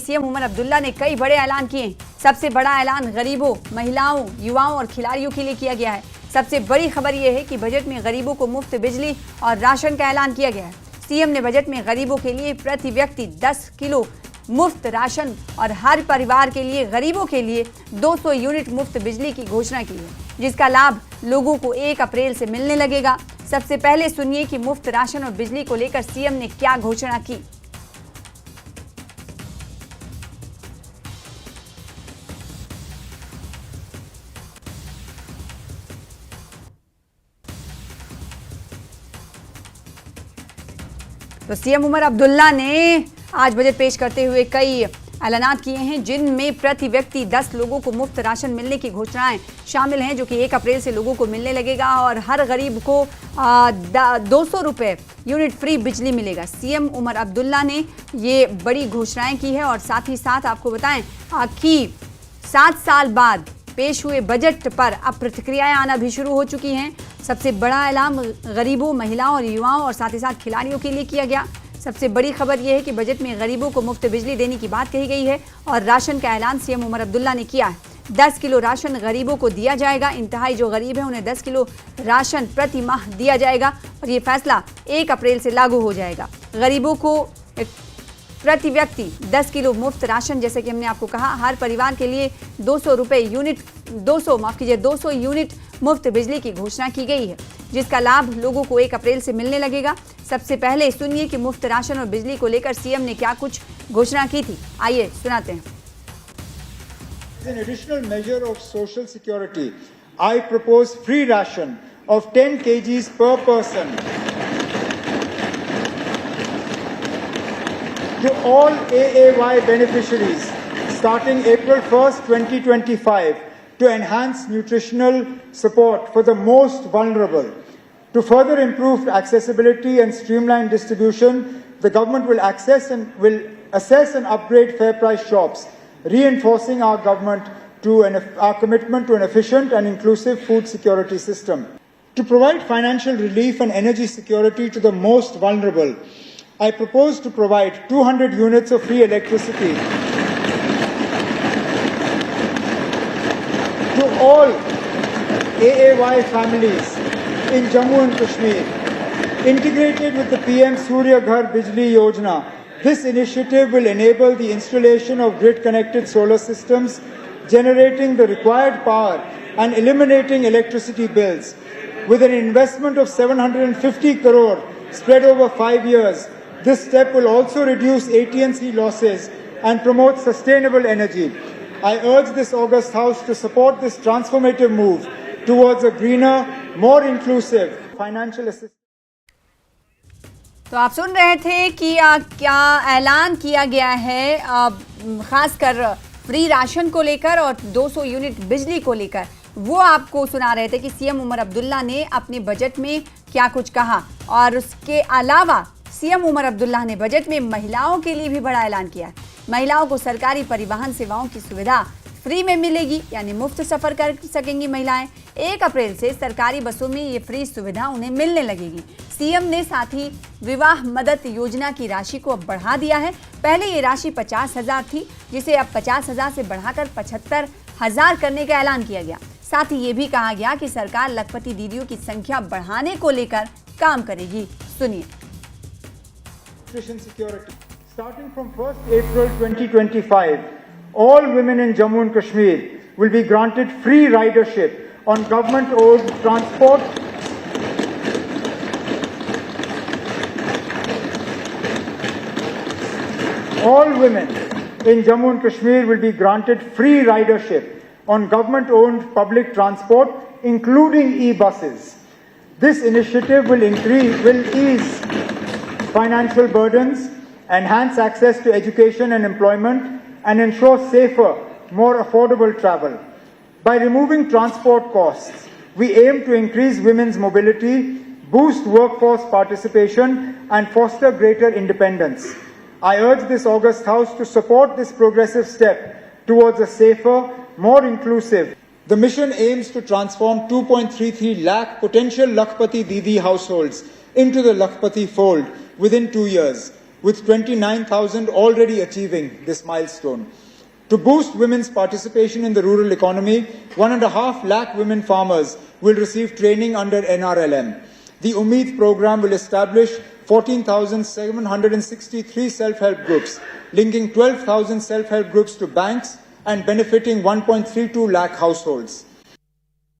CM Omar Abdullah ने कई बड़े ऐलान किए हैं। सबसे बड़ा ऐलान गरीबों, महिलाओं, युवाओं और खिलाड़ियों के लिए किया गया है। सबसे बड़ी खबर यह है कि बजट में गरीबों को मुफ्त बिजली और राशन का ऐलान किया गया है। सीएम ने बजट में गरीबों के लिए प्रति व्यक्ति 10 किलो मुफ्त राशन और हर परिवार के लिए गरीबों के लिए 200 यूनिट मुफ्त बिजली की घोषणा की है, जिसका लाभ लोगों को 1 अप्रैल से मिलने लगेगा। सबसे पहले सुनिए कि मुफ्त राशन और बिजली को लेकर सीएम ने क्या घोषणा की। तो सीएम उमर अब्दुल्ला ने आज बजट पेश करते हुए कई ऐलानात किए हैं, जिनमें प्रति व्यक्ति 10 लोगों को मुफ्त राशन मिलने की घोषणाएं शामिल हैं, जो कि 1 अप्रैल से लोगों को मिलने लगेगा और हर गरीब को 200 रुपये यूनिट फ्री बिजली मिलेगा। सीएम उमर अब्दुल्ला ने ये बड़ी घोषणाएं की है और साथ ही साथ आपको बताएं कि 7 साल बाद पेश हुए बजट पर अब प्रतिक्रियाएं आना भी शुरू हो चुकी हैं। सबसे बड़ा ऐलान गरीबों, महिलाओं और युवाओं और साथ ही साथ खिलाड़ियों के लिए किया गया। सबसे बड़ी खबर यह है कि बजट में गरीबों को मुफ्त बिजली देने की बात कही गई है और राशन का ऐलान सीएम उमर अब्दुल्ला ने किया है। 10 किलो राशन गरीबों को दिया जाएगा। इंतहाई जो गरीब है उन्हें 10 किलो राशन प्रति माह दिया जाएगा और ये फैसला 1 अप्रैल से लागू हो जाएगा। गरीबों को प्रति व्यक्ति 10 किलो मुफ्त राशन, जैसे कि हमने आपको कहा, हर परिवार के लिए 200 यूनिट मुफ्त बिजली की घोषणा की गई है, जिसका लाभ लोगों को 1 अप्रैल से मिलने लगेगा। सबसे पहले सुनिए कि मुफ्त राशन और बिजली को लेकर सीएम ने क्या कुछ घोषणा की थी। आइए सुनाते हैं। As an additional measure of social security, I propose free ration of 10 kgs per person to all AAY beneficiaries starting April 1st, 2025 to enhance nutritional support for the most vulnerable. To further improve accessibility and streamline distribution, the government will assess and upgrade fair price shops, reinforcing our commitment to an efficient and inclusive food security system. To provide financial relief and energy security to the most vulnerable, I propose to provide 200 units of free electricity to all AAY families in Jammu and Kashmir. Integrated with the PM Surya Ghar Bijli Yojana, this initiative will enable the installation of grid-connected solar systems, generating the required power and eliminating electricity bills. With an investment of 750 crore spread over 5 years, this step will also reduce AT&C losses and promote sustainable energy. I urge this August House to support this transformative move towards a greener, more inclusive financial assistance. तो आप सुन रहे थे कि क्या ऐलान किया गया है, खासकर फ्री राशन को लेकर और 200 यूनिट बिजली को लेकर। वो आपको सुना रहे थे कि सीएम उमर अब्दुल्ला ने अपने बजट में क्या कुछ कहा। और उसके अलावा सीएम उमर अब्दुल्ला ने बजट में महिलाओं के लिए भी बड़ा ऐलान किया है। महिलाओं को सरकारी परिवहन सेवाओं की सुविधा फ्री में मिलेगी, यानी मुफ्त सफर कर सकेंगी महिलाएं। 1 अप्रैल से सरकारी बसों में ये फ्री सुविधा उन्हें मिलने लगेगी। सीएम ने साथ ही विवाह मदद योजना की राशि को अब बढ़ा दिया है। पहले ये राशि 50,000 थी, जिसे अब 50,000 से बढ़ाकर 75,000 करने का ऐलान किया गया। साथ ही ये भी कहा गया कि सरकार लखपति दीदियों की संख्या बढ़ाने को लेकर काम करेगी। सुनिए। Starting from 1st April 2025, all women in Jammu and Kashmir will be granted free ridership on government-owned transport. All women in Jammu and Kashmir will be granted free ridership on government-owned public transport, including e-buses. This initiative will ease financial burdens, enhance access to education and employment, and ensure safer, more affordable travel. By removing transport costs, we aim to increase women's mobility, boost workforce participation, and foster greater independence. I urge this August House to support this progressive step towards a safer, more inclusive. The mission aims to transform 2.33 lakh potential Lakhpati Didi households into the Lakhpati fold within 2 years. with 29,000 already achieving this milestone. To boost women's participation in the rural economy, 1.5 lakh women farmers will receive training under NRLM. The Umeed program will establish 14,763 self-help groups, linking 12,000 self-help groups to banks and benefiting 1.32 lakh households.